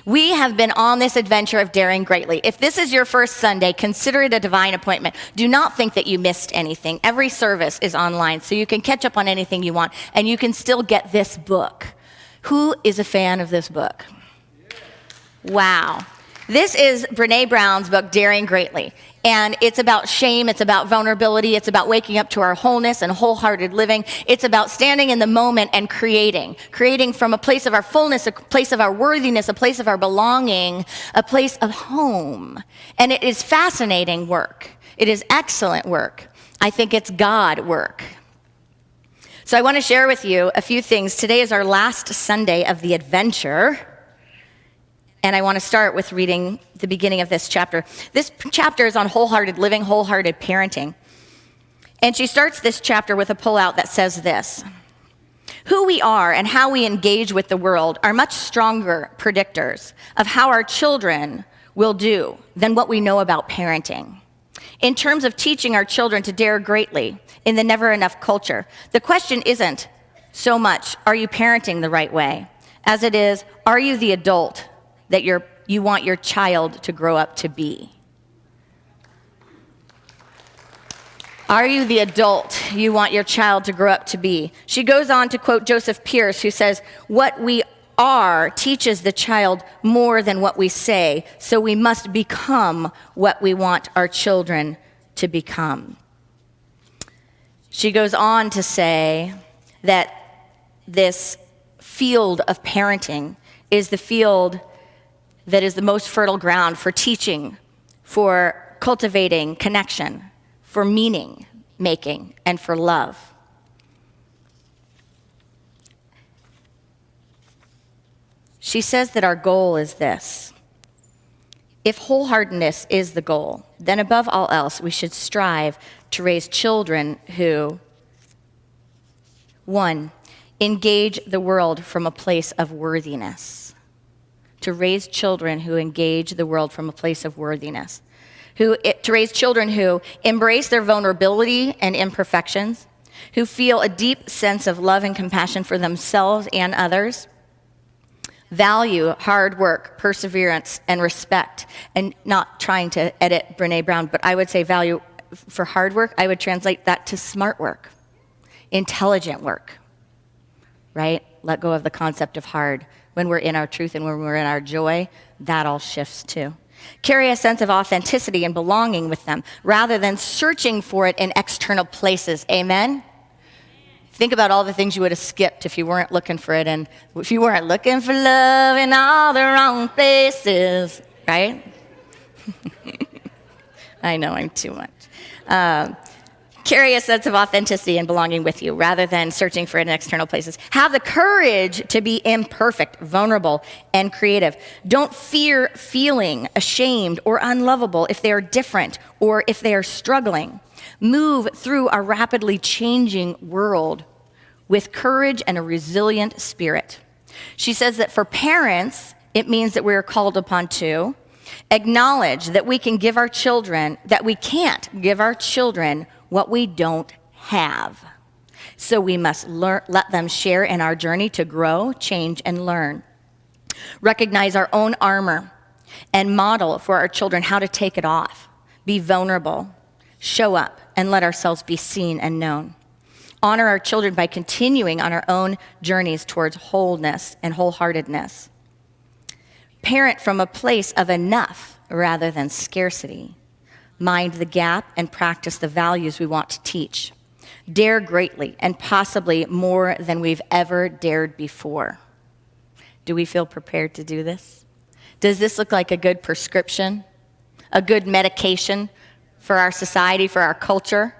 We have been on this adventure of daring greatly. If this is your first Sunday, consider it a divine appointment. Do not think that you missed anything. Every service is online, so you can catch up on anything you want, and you can still get this book. Who is a fan of this book? Wow. This is Brené Brown's book, Daring Greatly. And it's about shame, it's about vulnerability, it's about waking up to our wholeness and wholehearted living. It's about standing in the moment and creating from a place of our fullness, a place of our worthiness, a place of our belonging, a place of home. And it is fascinating work. It is excellent work. I think it's God work. So I want to share with you a few things. Today is our last Sunday of the adventure. And I want to start with reading the beginning of this chapter. This chapter is on wholehearted living, wholehearted parenting. And she starts this chapter with a pullout that says this: who we are and how we engage with the world are much stronger predictors of how our children will do than what we know about parenting. In terms of teaching our children to dare greatly in the never enough culture, the question isn't so much, are you parenting the right way, as it is, are you the adult that you want your child to grow up to be? Are you the adult you want your child to grow up to be? She goes on to quote Joseph Pierce, who says, what we are teaches the child more than what we say, so we must become what we want our children to become. She goes on to say that this field of parenting is the field that is the most fertile ground for teaching, for cultivating connection, for meaning making, and for love. She says that our goal is this: if wholeheartedness is the goal, then above all else, we should strive to raise children who, 1, engage the world from a place of worthiness. To raise children who engage the world from a place of worthiness. To raise children who embrace their vulnerability and imperfections, who feel a deep sense of love and compassion for themselves and others, value hard work, perseverance, and respect. And not trying to edit Brené Brown, but I would say value for hard work, I would translate that to smart work, intelligent work, right? Let go of the concept of hard. When we're in our truth and when we're in our joy, that all shifts too. Carry a sense of authenticity and belonging with them rather than searching for it in external places. Amen? Think about all the things you would have skipped if you weren't looking for it, and if you weren't looking for love in all the wrong places, right? I know I'm too much. Carry a sense of authenticity and belonging with you rather than searching for it in external places. Have the courage to be imperfect, vulnerable, and creative. Don't fear feeling ashamed or unlovable if they are different or if they are struggling. Move through a rapidly changing world with courage and a resilient spirit. She says that for parents, it means that we are called upon to acknowledge that we can't give our children what we don't have. So we must let them share in our journey to grow, change, and learn. Recognize our own armor and model for our children how to take it off. Be vulnerable, show up, and let ourselves be seen and known. Honor our children by continuing on our own journeys towards wholeness and wholeheartedness. Parent from a place of enough rather than scarcity. Mind the gap and practice the values we want to teach. Dare greatly and possibly more than we've ever dared before. Do we feel prepared to do this? Does this look like a good prescription? A good medication for our society, for our culture?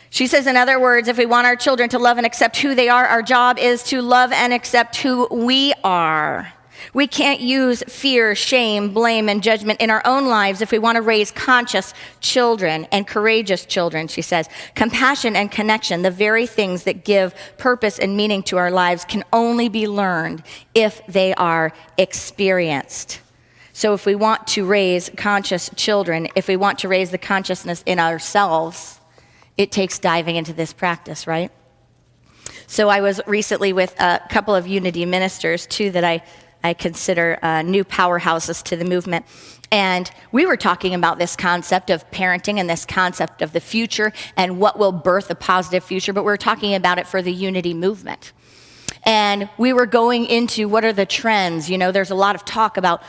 She says, in other words, if we want our children to love and accept who they are, our job is to love and accept who we are. We can't use fear, shame, blame, and judgment in our own lives if we want to raise conscious children and courageous children, she says. Compassion and connection, the very things that give purpose and meaning to our lives, can only be learned if they are experienced. So if we want to raise conscious children, if we want to raise the consciousness in ourselves, it takes diving into this practice, right? So I was recently with a couple of Unity ministers, too, that I I consider new powerhouses to the movement. And we were talking about this concept of parenting and this concept of the future and what will birth a positive future, but we're talking about it for the unity movement. And we were going into what are the trends. You know, there's a lot of talk about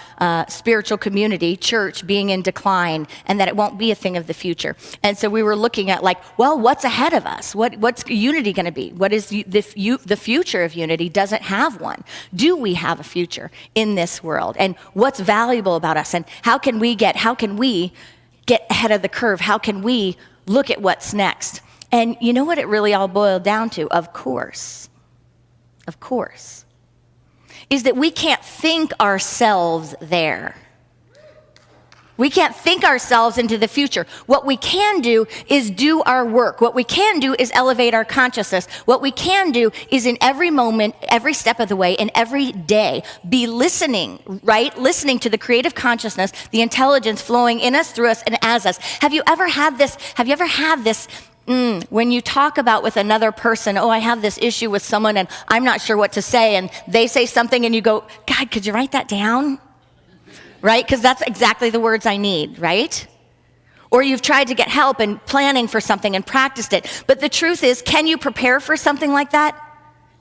spiritual community, church being in decline, and that it won't be a thing of the future. And so we were looking at like, well, what's ahead of us? What's unity going to be? What is the future of unity? Doesn't have one. Do we have a future in this world? And what's valuable about us? And how can we get ahead of the curve? How can we look at what's next? And you know what it really all boiled down to? Of course, is that we can't think ourselves there. We can't think ourselves into the future. What we can do is do our work. What we can do is elevate our consciousness. What we can do is in every moment, every step of the way, and every day, be listening, right? Listening to the creative consciousness, the intelligence flowing in us, through us, and as us. Have you ever had this when you talk about with another person, I have this issue with someone and I'm not sure what to say, and they say something and you go, God, could you write that down? Right? Because that's exactly the words I need, right? Or you've tried to get help and planning for something and practiced it. But the truth is, can you prepare for something like that?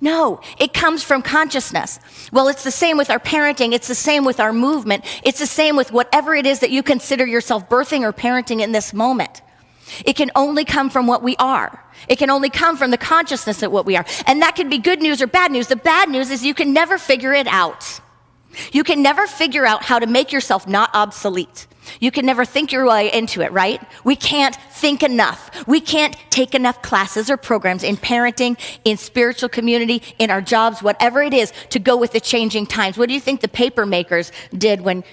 No, it comes from consciousness. Well, it's the same with our parenting. It's the same with our movement. It's the same with whatever it is that you consider yourself birthing or parenting in this moment. It can only come from what we are. It can only come from the consciousness of what we are. And that can be good news or bad news. The bad news is you can never figure it out. You can never figure out how to make yourself not obsolete. You can never think your way into it, right? We can't think enough. We can't take enough classes or programs in parenting, in spiritual community, in our jobs, whatever it is, to go with the changing times. What do you think the paper makers did when,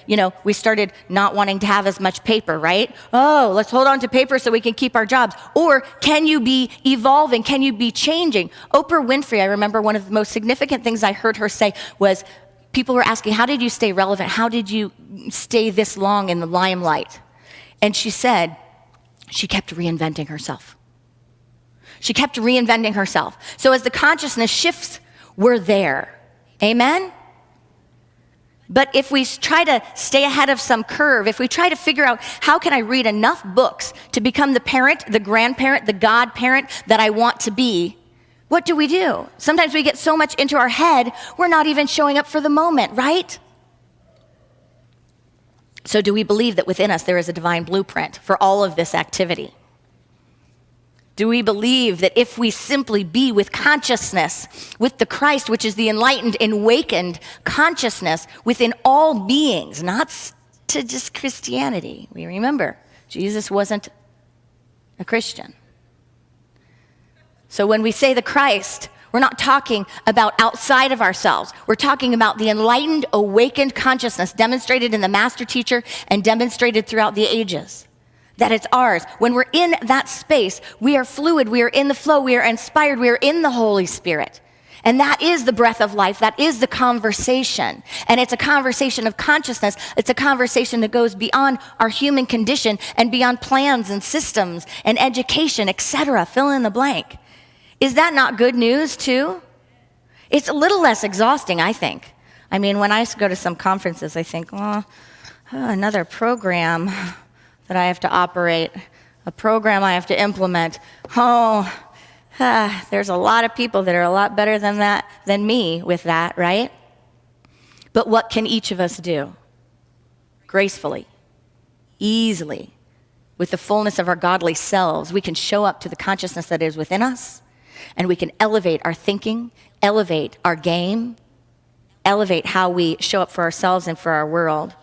we started not wanting to have as much paper, right? Oh, let's hold on to paper so we can keep our jobs. Or can you be evolving? Can you be changing? Oprah Winfrey, I remember one of the most significant things I heard her say was, people were asking, how did you stay relevant? How did you stay this long in the limelight? And she said, she kept reinventing herself. She kept reinventing herself. So as the consciousness shifts, we're there. Amen? But if we try to stay ahead of some curve, if we try to figure out how can I read enough books to become the parent, the grandparent, the godparent that I want to be, what do? Sometimes we get so much into our head, we're not even showing up for the moment, right? So do we believe that within us there is a divine blueprint for all of this activity? Do we believe that if we simply be with consciousness, with the Christ, which is the enlightened, awakened consciousness within all beings, not to just Christianity? We remember, Jesus wasn't a Christian. So when we say the Christ, we're not talking about outside of ourselves. We're talking about the enlightened, awakened consciousness demonstrated in the master teacher and demonstrated throughout the ages. That it's ours. When we're in that space, we are fluid, we are in the flow, we are inspired, we are in the Holy Spirit. And that is the breath of life. That is the conversation. And it's a conversation of consciousness. It's a conversation that goes beyond our human condition and beyond plans and systems and education, etc. Fill in the blank. Is that not good news too? It's a little less exhausting, I think. I mean, when I go to some conferences, I think, another program that I have to operate, a program I have to implement. There's a lot of people that are a lot better than me with that, right? But what can each of us do? Gracefully, easily, with the fullness of our godly selves, we can show up to the consciousness that is within us. And we can elevate our thinking, elevate our game, elevate how we show up for ourselves and for our world.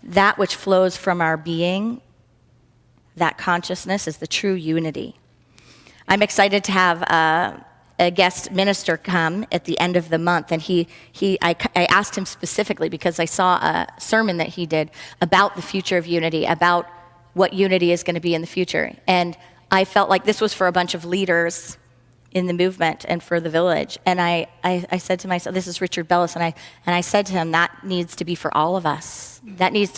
That which flows from our being, that consciousness is the true unity. I'm excited to have a guest minister come at the end of the month, and I asked him specifically because I saw a sermon that he did about the future of unity, about what unity is going to be in the future. And I felt like this was for a bunch of leaders in the movement and for the village. And I said to myself, this is Richard Bellis, and I said to him, that needs to be for all of us.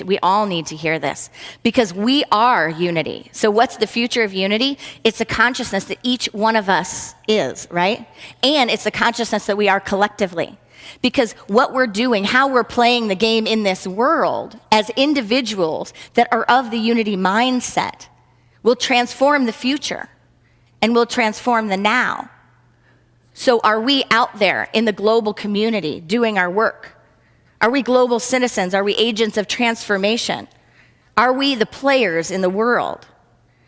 We all need to hear this because we are unity. So what's the future of unity? It's a consciousness that each one of us is, right? And it's a consciousness that we are collectively. Because what we're doing, how we're playing the game in this world as individuals that are of the unity mindset will transform the future and will transform the now. So are we out there in the global community doing our work? Are we global citizens? Are we agents of transformation? Are we the players in the world?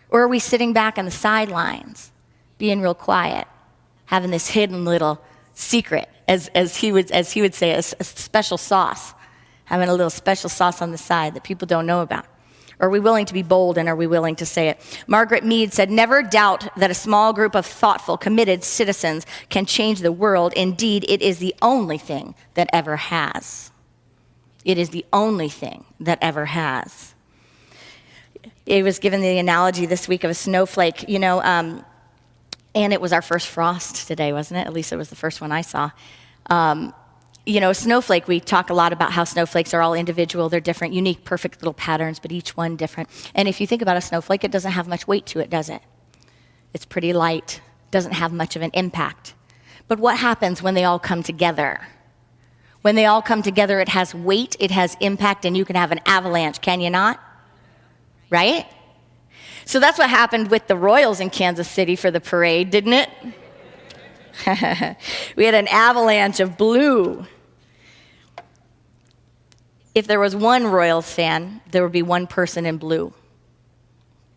Or are we sitting back on the sidelines, being real quiet, having this hidden little secret, as he would say, a special sauce, having a little special sauce on the side that people don't know about? Are we willing to be bold, and are we willing to say it? Margaret Mead said, "Never doubt that a small group of thoughtful, committed citizens can change the world. Indeed, it is the only thing that ever has." It is the only thing that ever has. It was given the analogy this week of a snowflake, and it was our first frost today, wasn't it? At least it was the first one I saw. Snowflake, we talk a lot about how snowflakes are all individual. They're different, unique, perfect little patterns, but each one different. And if you think about a snowflake, it doesn't have much weight to it, does it? It's pretty light, doesn't have much of an impact. But what happens when they all come together? When they all come together, it has weight, it has impact, and you can have an avalanche, can you not? Right? So that's what happened with the Royals in Kansas City for the parade, didn't it? We had an avalanche of blue. If there was one Royals fan, there would be one person in blue.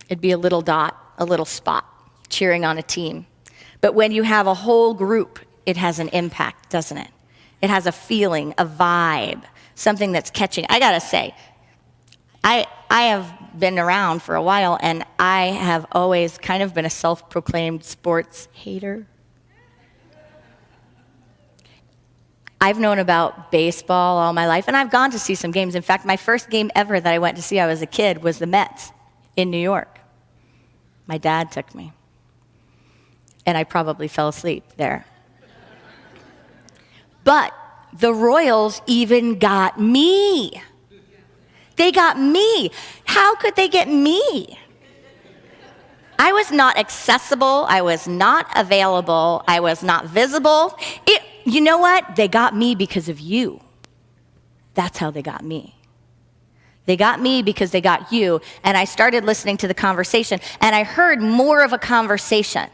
It'd be a little dot, a little spot, cheering on a team. But when you have a whole group, it has an impact, doesn't it? It has a feeling, a vibe, something that's catching. I gotta say, I have been around for a while, and I have always kind of been a self-proclaimed sports hater. I've known about baseball all my life, and I've gone to see some games. In fact, my first game ever that I went to see, I was a kid, was the Mets in New York. My dad took me, and I probably fell asleep there. But the Royals even got me. They got me. How could they get me? I was not accessible. I was not available. I was not visible. You know what? They got me because of you. That's how they got me. They got me because they got you. And I started listening to the conversation, and I heard more of a conversation,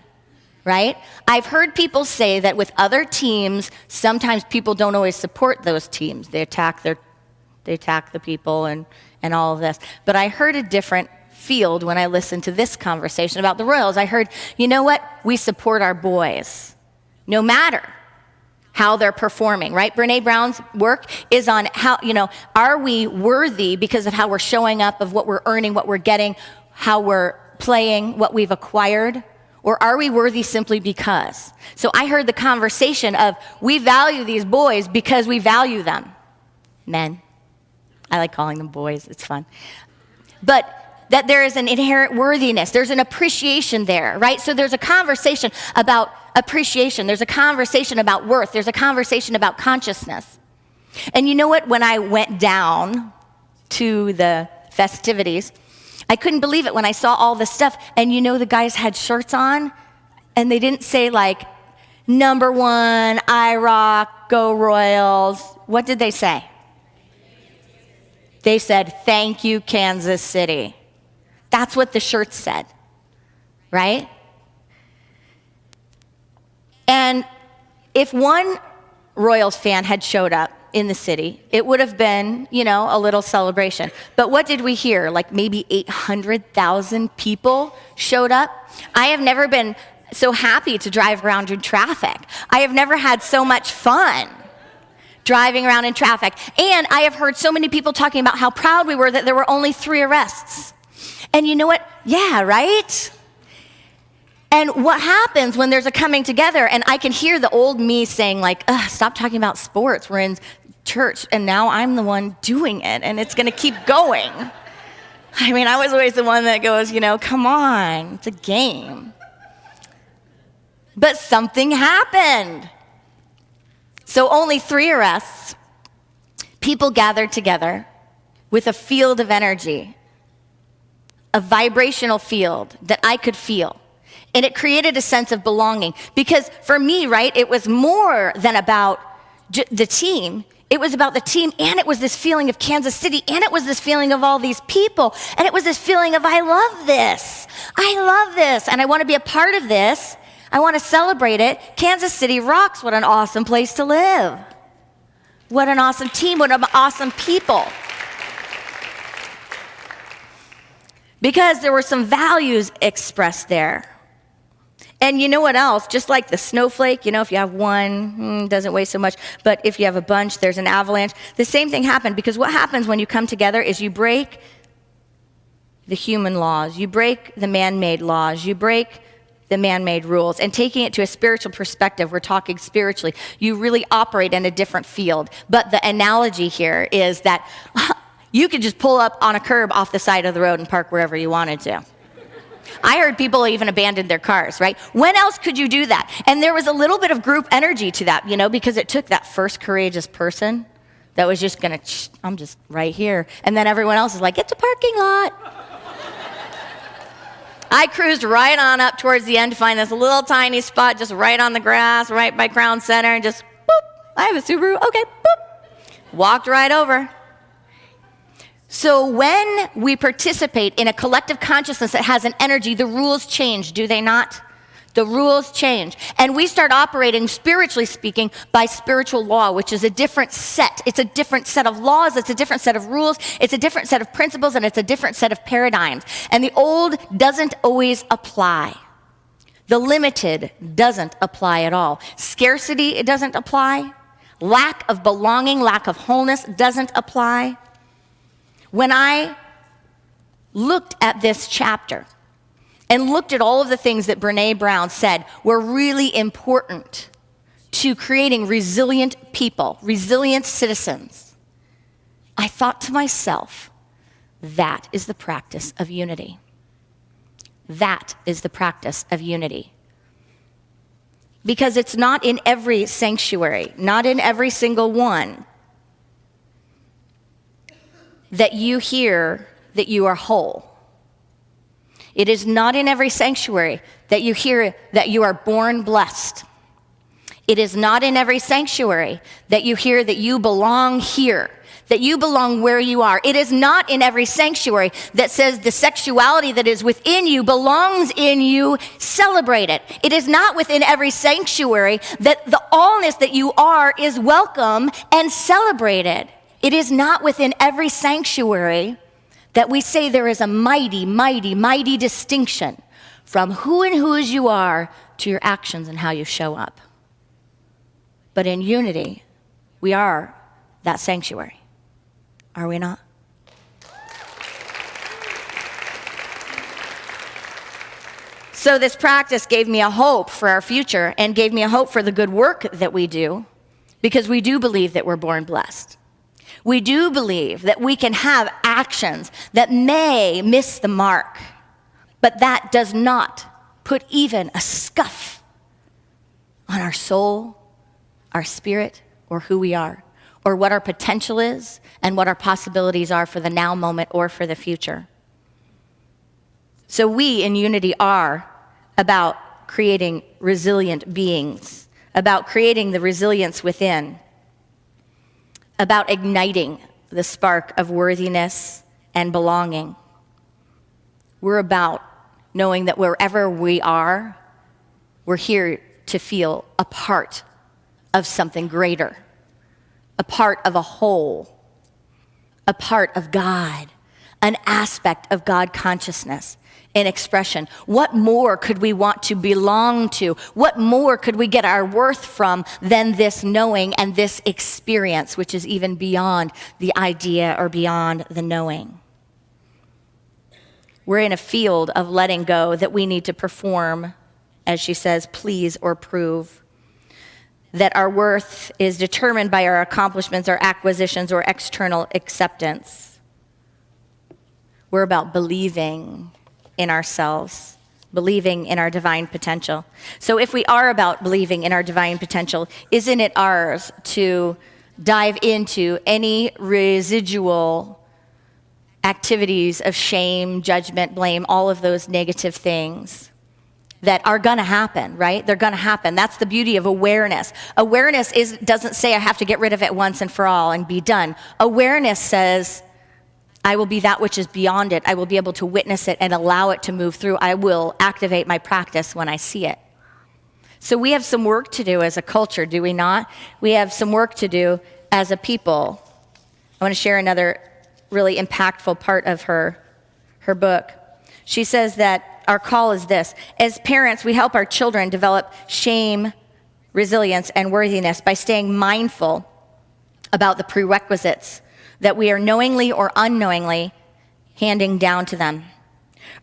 right? I've heard people say that with other teams, sometimes people don't always support those teams. They attack the people and all of this. But I heard a different field when I listened to this conversation about the Royals. I heard, you know what? We support our boys, no matter how they're performing, right? Brene Brown's work is on how, are we worthy because of how we're showing up, of what we're earning, what we're getting, how we're playing, what we've acquired? Or are we worthy simply because? So I heard the conversation of, we value these boys because we value them. Men. I like calling them boys. It's fun. But that there is an inherent worthiness. There's an appreciation there, right? So there's a conversation about appreciation. There's a conversation about worth. There's a conversation about consciousness. And you know what? When I went down to the festivities, I couldn't believe it when I saw all this stuff. And the guys had shirts on, and they didn't say like, "Number one, I rock, go Royals." What did they say? They said, "Thank you, Kansas City." That's what the shirts said, right? And if one Royals fan had showed up in the city, it would have been, a little celebration. But what did we hear? Like maybe 800,000 people showed up. I have never been so happy to drive around in traffic. I have never had so much fun driving around in traffic. And I have heard so many people talking about how proud we were that there were only 3 arrests. And you know what? Yeah, right? And what happens when there's a coming together, and I can hear the old me saying like, stop talking about sports. We're in church, and now I'm the one doing it, and it's going to keep going. I mean, I was always the one that goes, come on, it's a game. But something happened. So only 3 arrests. People gathered together with a field of energy, a vibrational field that I could feel. And it created a sense of belonging. Because for me, right, it was more than about the team. It was about the team, and it was this feeling of Kansas City, and it was this feeling of all these people, and it was this feeling of, I love this. I love this, and I want to be a part of this. I want to celebrate it. Kansas City rocks. What an awesome place to live. What an awesome team. What an awesome people. Because there were some values expressed there. And you know what else? Just like the snowflake, if you have one, doesn't weigh so much. But if you have a bunch, there's an avalanche. The same thing happened, because what happens when you come together is you break the human laws. You break the man-made laws. You break the man-made rules. And taking it to a spiritual perspective, we're talking spiritually, you really operate in a different field. But the analogy here is that you could just pull up on a curb off the side of the road and park wherever you wanted to. I heard people even abandoned their cars, right? When else could you do that? And there was a little bit of group energy to that, because it took that first courageous person that was just going to, I'm just right here. And then everyone else is like, it's a parking lot. I cruised right on up towards the end to find this little tiny spot just right on the grass, right by Crown Center, and just, boop, I have a Subaru, okay, boop. Walked right over. So when we participate in a collective consciousness that has an energy, the rules change, do they not? The rules change. And we start operating, spiritually speaking, by spiritual law, which is a different set. It's a different set of laws, it's a different set of rules, it's a different set of principles, and it's a different set of paradigms. And the old doesn't always apply. The limited doesn't apply at all. Scarcity, it doesn't apply. Lack of belonging, lack of wholeness doesn't apply. When I looked at this chapter and looked at all of the things that Brené Brown said were really important to creating resilient people, resilient citizens, I thought to myself, that is the practice of unity. That is the practice of unity. Because it's not in every sanctuary, not in every single one, that you hear that you are whole. It is not in every sanctuary that you hear that you are born blessed. It is not in every sanctuary that you hear that you belong here, that you belong where you are. It is not in every sanctuary that says the sexuality that is within you belongs in you, celebrate it. It is not within every sanctuary that the allness that you are is welcome and celebrated. It is not within every sanctuary that we say there is a mighty, mighty, mighty distinction from who and whose you are to your actions and how you show up. But in unity, we are that sanctuary. Are we not? So this practice gave me a hope for our future and gave me a hope for the good work that we do, because we do believe that we're born blessed. We do believe that we can have actions that may miss the mark, but that does not put even a scuff on our soul, our spirit, or who we are, or what our potential is and what our possibilities are for the now moment or for the future. So we in unity are about creating resilient beings, about creating the resilience within, about igniting the spark of worthiness and belonging. We're about knowing that wherever we are, we're here to feel a part of something greater, a part of a whole, a part of God, an aspect of God consciousness in expression. What more could we want to belong to? What more could we get our worth from than this knowing and this experience, which is even beyond the idea or beyond the knowing? We're in a field of letting go that we need to perform, as she says, please or prove. That our worth is determined by our accomplishments, our acquisitions, or external acceptance. We're about believing in ourselves, believing in our divine potential. So if we are about believing in our divine potential, isn't it ours to dive into any residual activities of shame, judgment, blame, all of those negative things, that are gonna happen, right? They're gonna happen. That's the beauty of awareness. Awareness doesn't say I have to get rid of it once and for all and be done. Awareness says, I will be that which is beyond it. I will be able to witness it and allow it to move through. I will activate my practice when I see it. So we have some work to do as a culture, do we not? We have some work to do as a people. I want to share another really impactful part of her book. She says that our call is this. As parents, we help our children develop shame, resilience, and worthiness by staying mindful about the prerequisites that we are knowingly or unknowingly handing down to them.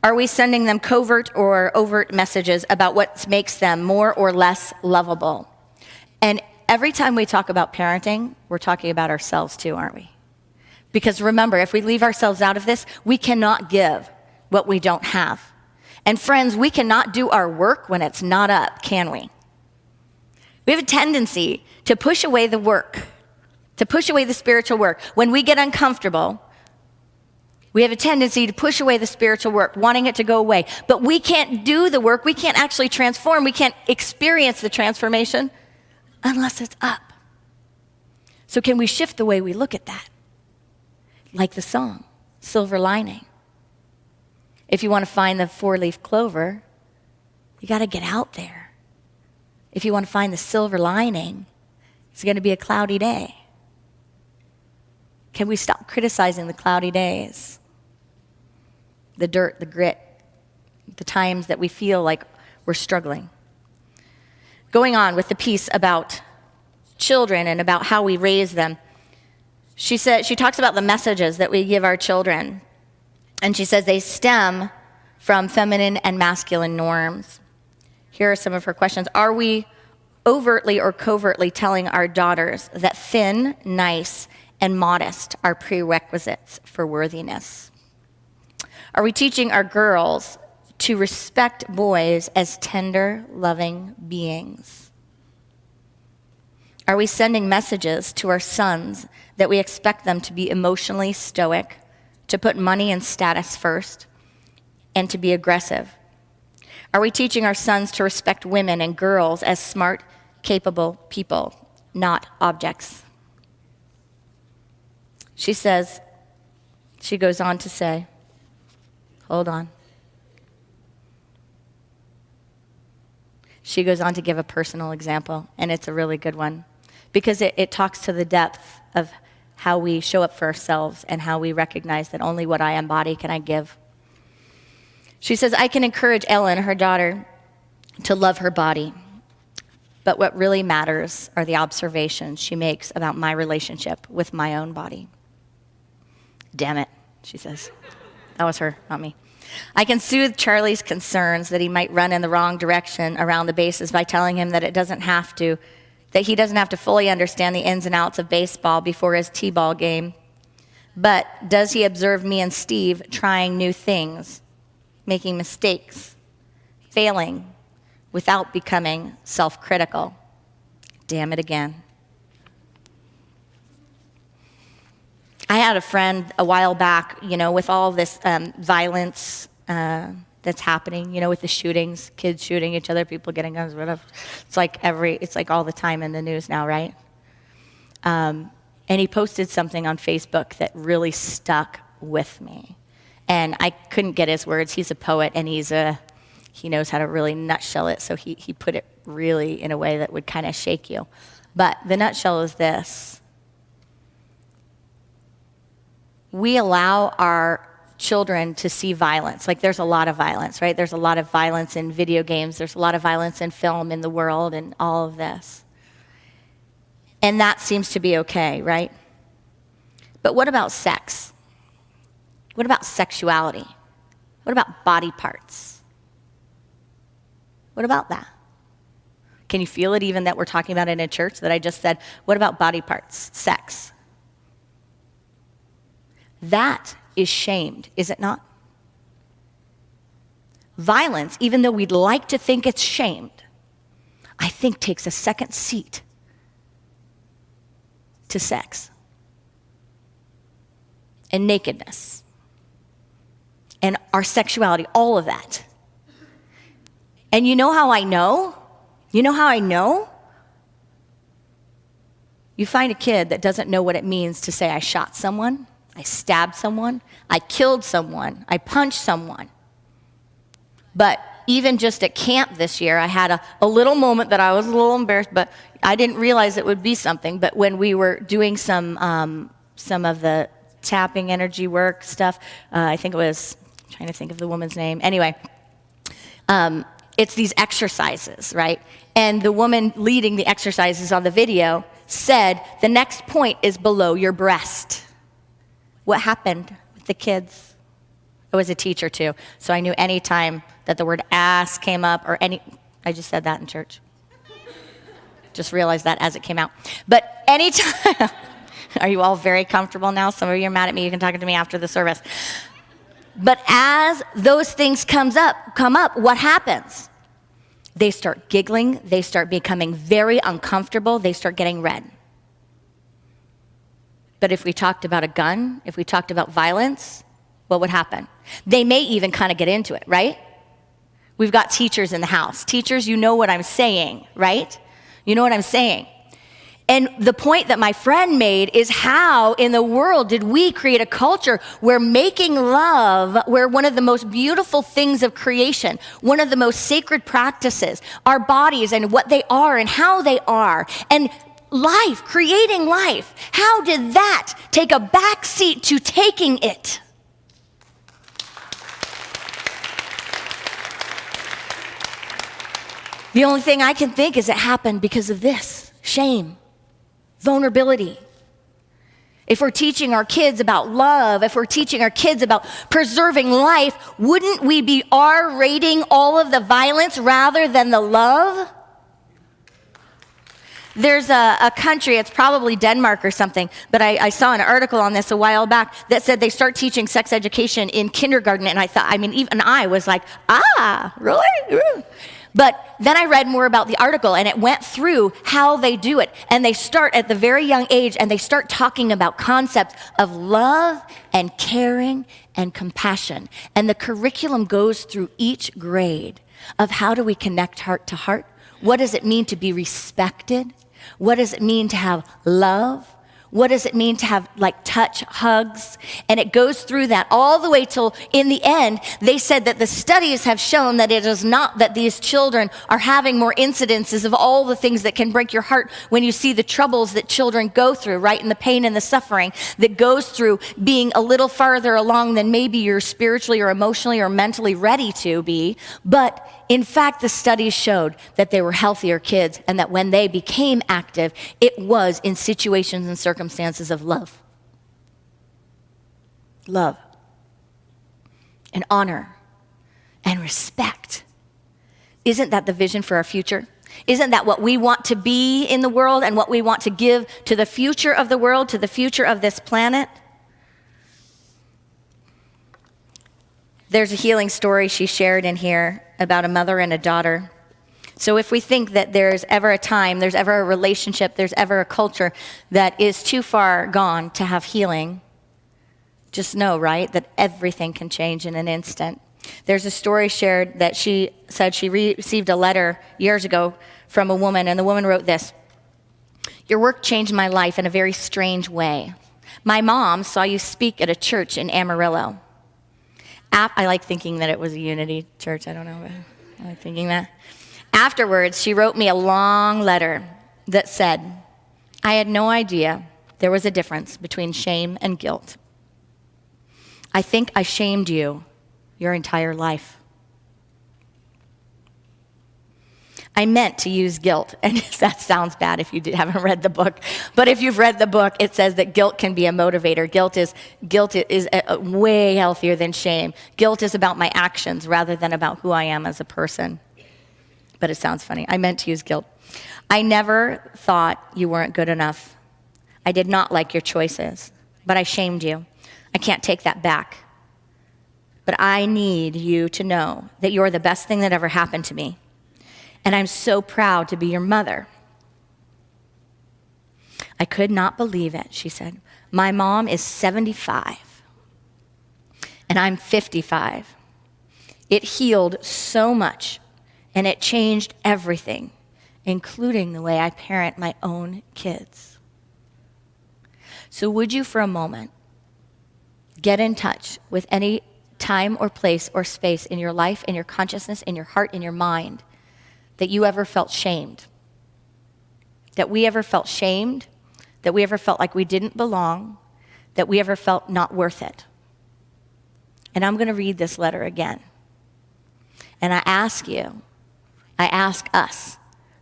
Are we sending them covert or overt messages about what makes them more or less lovable? And every time we talk about parenting, we're talking about ourselves too, aren't we? Because remember, if we leave ourselves out of this, we cannot give what we don't have. And friends, we cannot do our work when it's not up, can we? We have a tendency to push away the work, to push away the spiritual work. When we get uncomfortable, we have a tendency to push away the spiritual work, wanting it to go away. But we can't do the work. We can't actually transform. We can't experience the transformation unless it's up. So can we shift the way we look at that? Like the song, Silver Lining. If you want to find the four-leaf clover, you got to get out there. If you want to find the silver lining, it's going to be a cloudy day. Can we stop criticizing the cloudy days? The dirt, the grit, the times that we feel like we're struggling. Going on with the piece about children and about how we raise them, she talks about the messages that we give our children. And she says they stem from feminine and masculine norms. Here are some of her questions. Are we overtly or covertly telling our daughters that thin, nice, and modest are prerequisites for worthiness? Are we teaching our girls to respect boys as tender, loving beings? Are we sending messages to our sons that we expect them to be emotionally stoic, to put money and status first, and to be aggressive? Are we teaching our sons to respect women and girls as smart, capable people, not objects? She goes on to say, hold on. She goes on to give a personal example, and it's a really good one, because it talks to the depth of how we show up for ourselves and how we recognize that only what I embody can I give. She says, I can encourage Ellen, her daughter, to love her body, but what really matters are the observations she makes about my relationship with my own body. Damn it, she says. That was her, not me. I can soothe Charlie's concerns that he might run in the wrong direction around the bases by telling him that he doesn't have to fully understand the ins and outs of baseball before his t-ball game. But does he observe me and Steve trying new things, making mistakes, failing, without becoming self-critical? Damn it again. I had a friend a while back, with all this violence that's happening, with the shootings, kids shooting each other, people getting guns, whatever. It's like all the time in the news now, right? And he posted something on Facebook that really stuck with me. And I couldn't get his words. He's a poet, and he knows how to really nutshell it, so he put it really in a way that would kind of shake you. But the nutshell is this. We allow our children to see violence. Like, there's a lot of violence, right? There's a lot of violence in video games. There's a lot of violence in film, in the world, and all of this. And that seems to be okay, right? But what about sex? What about sexuality? What about body parts? What about that? Can you feel it even that we're talking about it in a church that I just said, what about body parts, sex? That is shamed, is it not? Violence, even though we'd like to think it's shamed, I think takes a second seat to sex and nakedness and our sexuality, all of that. And you know how I know? You know how I know? You find a kid that doesn't know what it means to say, I shot someone, I stabbed someone, I killed someone, I punched someone. But even just at camp this year, I had a little moment that I was a little embarrassed, but I didn't realize it would be something. But when we were doing some of the tapping energy work stuff, I think it was, I'm trying to think of the woman's name. Anyway, it's these exercises, right? And the woman leading the exercises on the video said, the next point is below your breast. What happened with the kids? I was a teacher too, so I knew any time that the word ass came up I just said that in church. Just realized that as it came out. But anytime, are you all very comfortable now? Some of you are mad at me, you can talk to me after the service. But as those things come up, what happens? They start giggling, they start becoming very uncomfortable, they start getting red. But if we talked about a gun, if we talked about violence, what would happen? They may even kind of get into it, right? We've got teachers in the house. Teachers, you know what I'm saying, right? You know what I'm saying. And the point that my friend made is how in the world did we create a culture where making love, where one of the most beautiful things of creation, one of the most sacred practices, our bodies and what they are and how they are, and life, creating life, how did that take a backseat to taking it? The only thing I can think is it happened because of this, shame. Vulnerability. If we're teaching our kids about love, if we're teaching our kids about preserving life, wouldn't we be R-rating all of the violence rather than the love? There's a country, it's probably Denmark or something, but I saw an article on this a while back that said they start teaching sex education in kindergarten, and even I was like, really? But then I read more about the article, and it went through how they do it. And they start at the very young age, and they start talking about concepts of love and caring and compassion. And the curriculum goes through each grade of how do we connect heart to heart? What does it mean to be respected? What does it mean to have love? What does it mean to have touch, hugs? And it goes through that all the way till in the end, they said that the studies have shown that it is not that these children are having more incidences of all the things that can break your heart when you see the troubles that children go through, right? And the pain and the suffering that goes through being a little farther along than maybe you're spiritually or emotionally or mentally ready to be. But in fact, the studies showed that they were healthier kids and that when they became active, it was in situations and circumstances of love. Love and honor and respect. Isn't that the vision for our future? Isn't that what we want to be in the world and what we want to give to the future of the world, to the future of this planet? There's a healing story she shared in here about a mother and a daughter. So if we think that there's ever a time, there's ever a relationship, there's ever a culture that is too far gone to have healing, just know, right, that everything can change in an instant. There's a story shared that she said she received a letter years ago from a woman, and the woman wrote this: "Your work changed my life in a very strange way. My mom saw you speak at a church in Amarillo." I like thinking that it was a Unity church. I don't know. I like thinking that. Afterwards, she wrote me a long letter that said, "I had no idea there was a difference between shame and guilt. I think I shamed you your entire life. I meant to use guilt," and that sounds bad if you haven't read the book, but if you've read the book, it says that guilt can be a motivator. Guilt is way healthier than shame. Guilt is about my actions rather than about who I am as a person. But it sounds funny. I meant to use guilt. "I never thought you weren't good enough. I did not like your choices, but I shamed you. I can't take that back. But I need you to know that you're the best thing that ever happened to me. And I'm so proud to be your mother." I could not believe it, she said. "My mom is 75, and I'm 55. It healed so much, And it changed everything, including the way I parent my own kids. So would you, for a moment, get in touch with any time or place or space in your life, in your consciousness, in your heart, in your mind, that you ever felt shamed? That we ever felt shamed? That we ever felt like we didn't belong? That we ever felt not worth it? And I'm going to read this letter again. And I ask us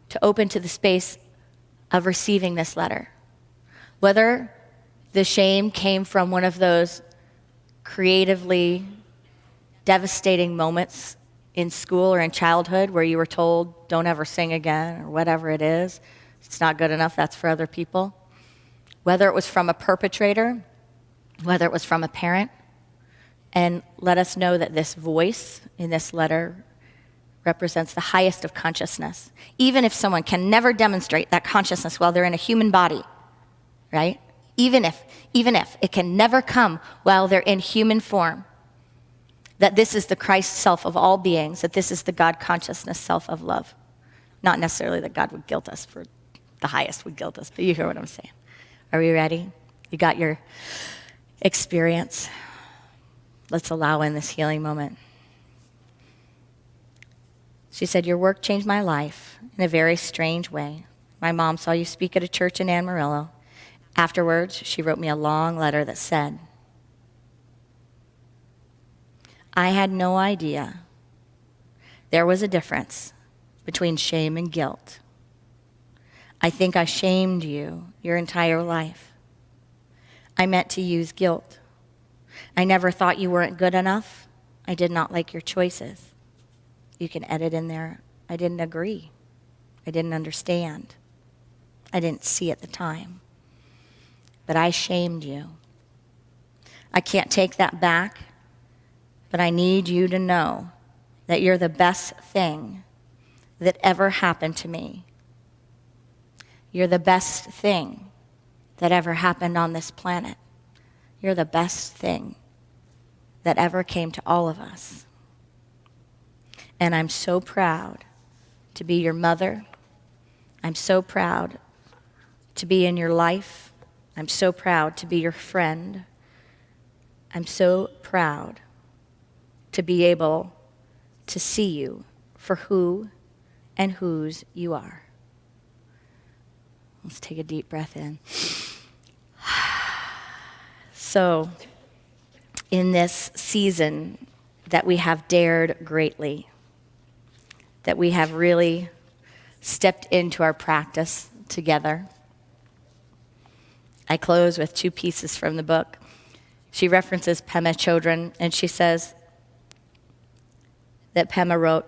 to open to the space of receiving this letter. Whether the shame came from one of those creatively devastating moments in school or in childhood where you were told, don't ever sing again, or whatever it is. It's not good enough, that's for other people. Whether it was from a perpetrator, whether it was from a parent, and let us know that this voice in this letter represents the highest of consciousness. Even if someone can never demonstrate that consciousness while they're in a human body, right? Even if it can never come while they're in human form, that this is the Christ self of all beings, that this is the God consciousness self of love. Not necessarily that God would guilt us for the highest would guilt us, but you hear what I'm saying. Are we ready? You got your experience? Let's allow in this healing moment. She said, your work changed my life in a very strange way. My mom saw you speak at a church in Amarillo. Afterwards, she wrote me a long letter that said, I had no idea there was a difference between shame and guilt. I think I shamed you your entire life. I meant to use guilt. I never thought you weren't good enough. I did not like your choices. You can edit in there, I didn't agree. I didn't understand. I didn't see at the time. But I shamed you. I can't take that back, but I need you to know that you're the best thing that ever happened to me. You're the best thing that ever happened on this planet. You're the best thing that ever came to all of us. And I'm so proud to be your mother. I'm so proud to be in your life. I'm so proud to be your friend. I'm so proud to be able to see you for who and whose you are. Let's take a deep breath in. So, in this season that we have dared greatly, that we have really stepped into our practice together, I close with two pieces from the book. She references Pema Chodron, and she says that Pema wrote,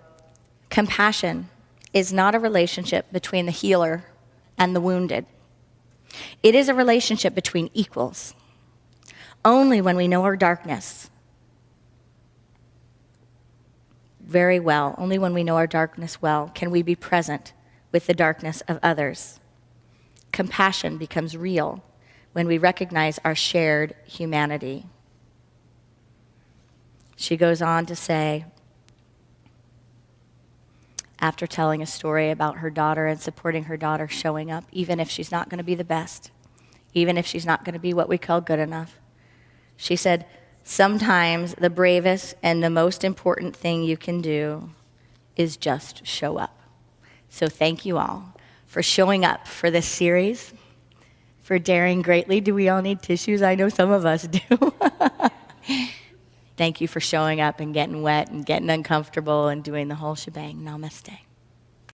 compassion is not a relationship between the healer and the wounded. It is a relationship between equals. Only when we know our darkness very well, only when we know our darkness well, can we be present with the darkness of others. Compassion becomes real when we recognize our shared humanity. She goes on to say, after telling a story about her daughter and supporting her daughter showing up, even if she's not going to be the best, even if she's not going to be what we call good enough, she said, sometimes the bravest and the most important thing you can do is just show up. So thank you all for showing up for this series, for daring greatly. Do we all need tissues? I know some of us do. Thank you for showing up and getting wet and getting uncomfortable and doing the whole shebang. Namaste.